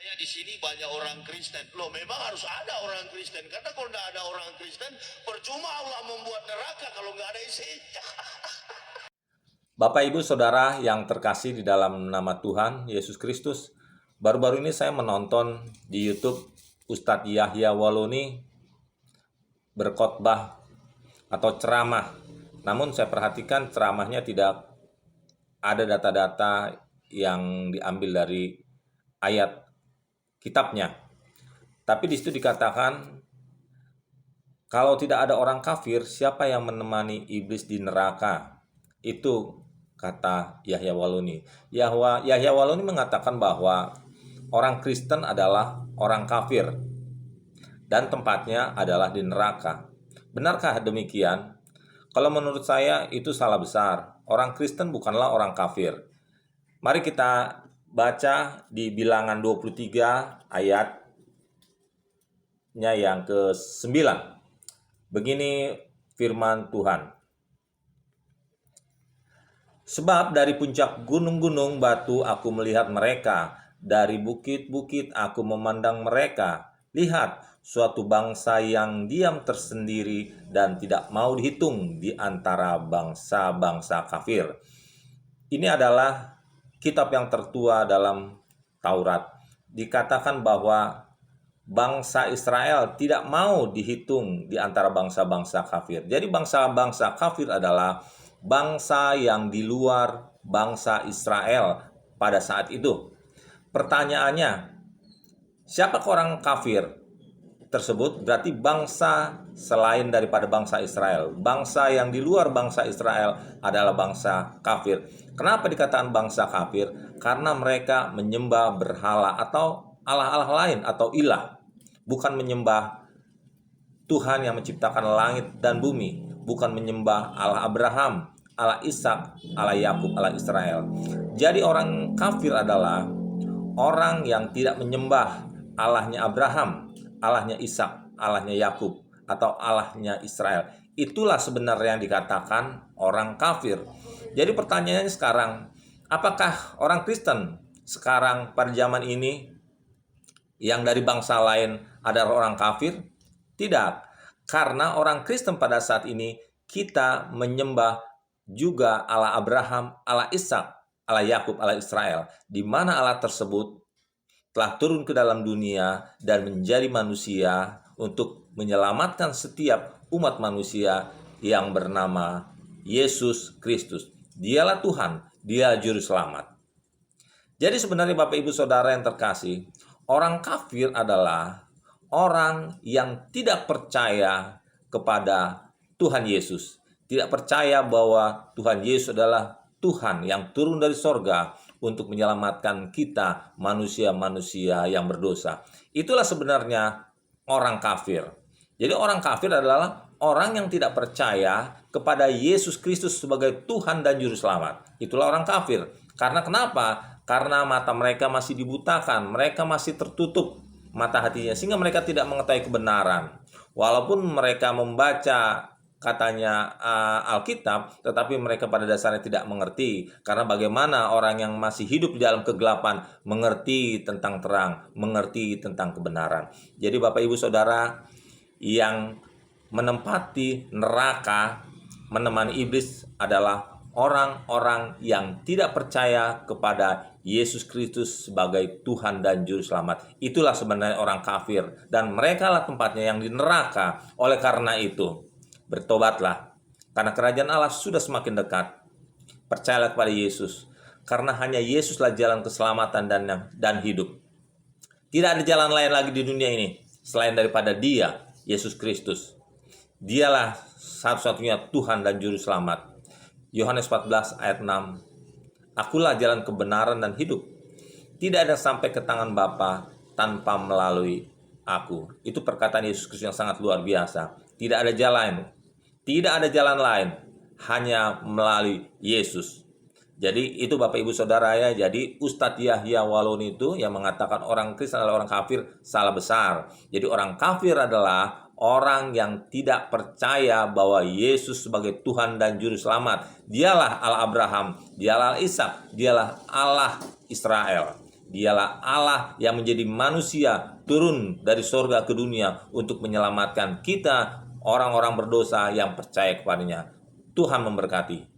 Saya di sini banyak orang Kristen. Loh, memang harus ada orang Kristen. Karena kalau tidak ada orang Kristen, percuma Allah membuat neraka kalau nggak ada isi. Bapak, Ibu, Saudara yang terkasih di dalam nama Tuhan Yesus Kristus, baru-baru ini saya menonton di YouTube Ustadz Yahya Waloni berkhotbah atau ceramah. Namun saya perhatikan ceramahnya tidak ada data-data yang diambil dari ayat kitabnya. Tapi di situ dikatakan, kalau tidak ada orang kafir, siapa yang menemani iblis di neraka? Itu kata Yahya Waloni. Yahya Waloni mengatakan bahwa orang Kristen adalah orang kafir dan tempatnya adalah di neraka. Benarkah demikian? Kalau menurut saya itu salah besar. Orang Kristen bukanlah orang kafir. Mari kita baca di Bilangan 23 ayatnya yang ke-9. Begini firman Tuhan. Sebab dari puncak gunung-gunung batu aku melihat mereka, dari bukit-bukit aku memandang mereka. Lihat, suatu bangsa yang diam tersendiri dan tidak mau dihitung di antara bangsa-bangsa kafir. Ini adalah kitab yang tertua dalam Taurat. Dikatakan bahwa bangsa Israel tidak mau dihitung di antara bangsa-bangsa kafir. Jadi bangsa-bangsa kafir adalah bangsa yang di luar bangsa Israel pada saat itu. Pertanyaannya, siapa orang kafir tersebut? Berarti bangsa selain daripada bangsa Israel. Bangsa yang di luar bangsa Israel adalah bangsa kafir. Kenapa dikatakan bangsa kafir? Karena mereka menyembah berhala atau allah-allah lain atau ilah. Bukan menyembah Tuhan yang menciptakan langit dan bumi. Bukan menyembah Allah Abraham, Allah Ishak, Allah Yakub, Allah Israel. Jadi orang kafir adalah orang yang tidak menyembah Allahnya Abraham, Allahnya Ishak, Allahnya Yakub, atau Allahnya Israel. Itulah sebenarnya yang dikatakan orang kafir. Jadi pertanyaannya sekarang, apakah orang Kristen sekarang pada zaman ini yang dari bangsa lain adalah orang kafir? Tidak, karena orang Kristen pada saat ini kita menyembah juga Allah Abraham, Allah Ishak, Allah Yakub, Allah Israel, di mana Allah tersebut telah turun ke dalam dunia dan menjadi manusia untuk menyelamatkan setiap umat manusia yang bernama Yesus Kristus. Dialah Tuhan, Dia Juru Selamat. Jadi sebenarnya Bapak Ibu Saudara yang terkasih, orang kafir adalah orang yang tidak percaya kepada Tuhan Yesus. Tidak percaya bahwa Tuhan Yesus adalah Tuhan yang turun dari sorga untuk menyelamatkan kita manusia-manusia yang berdosa. Itulah sebenarnya orang kafir. Jadi orang kafir adalah orang yang tidak percaya kepada Yesus Kristus sebagai Tuhan dan Juru Selamat. Itulah orang kafir. Karena kenapa? Karena mata mereka masih dibutakan, mereka masih tertutup mata hatinya, sehingga mereka tidak mengetahui kebenaran. Walaupun mereka membaca katanya Alkitab, tetapi mereka pada dasarnya tidak mengerti. Karena bagaimana orang yang masih hidup di dalam kegelapan mengerti tentang terang, mengerti tentang kebenaran. Jadi Bapak Ibu Saudara yang menempati neraka, menemani iblis adalah orang-orang yang tidak percaya kepada Yesus Kristus sebagai Tuhan dan Juru Selamat. Itulah sebenarnya orang kafir, dan mereka lah tempatnya yang di neraka. Oleh karena itu, bertobatlah, karena kerajaan Allah sudah semakin dekat. Percayalah kepada Yesus, karena hanya Yesuslah jalan keselamatan dan hidup. Tidak ada jalan lain lagi di dunia ini selain daripada Dia, Yesus Kristus. Dialah satu-satunya Tuhan dan Juru Selamat. Yohanes 14 ayat 6. Akulah jalan kebenaran dan hidup. Tidak ada sampai ke tangan Bapa tanpa melalui aku. Itu perkataan Yesus Kristus yang sangat luar biasa. Tidak ada jalan. Tidak ada jalan lain. Hanya melalui Yesus. Jadi itu Bapak Ibu Saudara ya. Jadi Ustadz Yahya Waloni itu yang mengatakan orang Kristen adalah orang kafir, salah besar. Jadi orang kafir adalah orang yang tidak percaya bahwa Yesus sebagai Tuhan dan Juru Selamat. Dialah Allah Abraham, dialah Allah Ishak, dialah Allah Israel. Dialah Allah yang menjadi manusia, turun dari sorga ke dunia untuk menyelamatkan kita, orang-orang berdosa yang percaya kepadanya. Tuhan memberkati.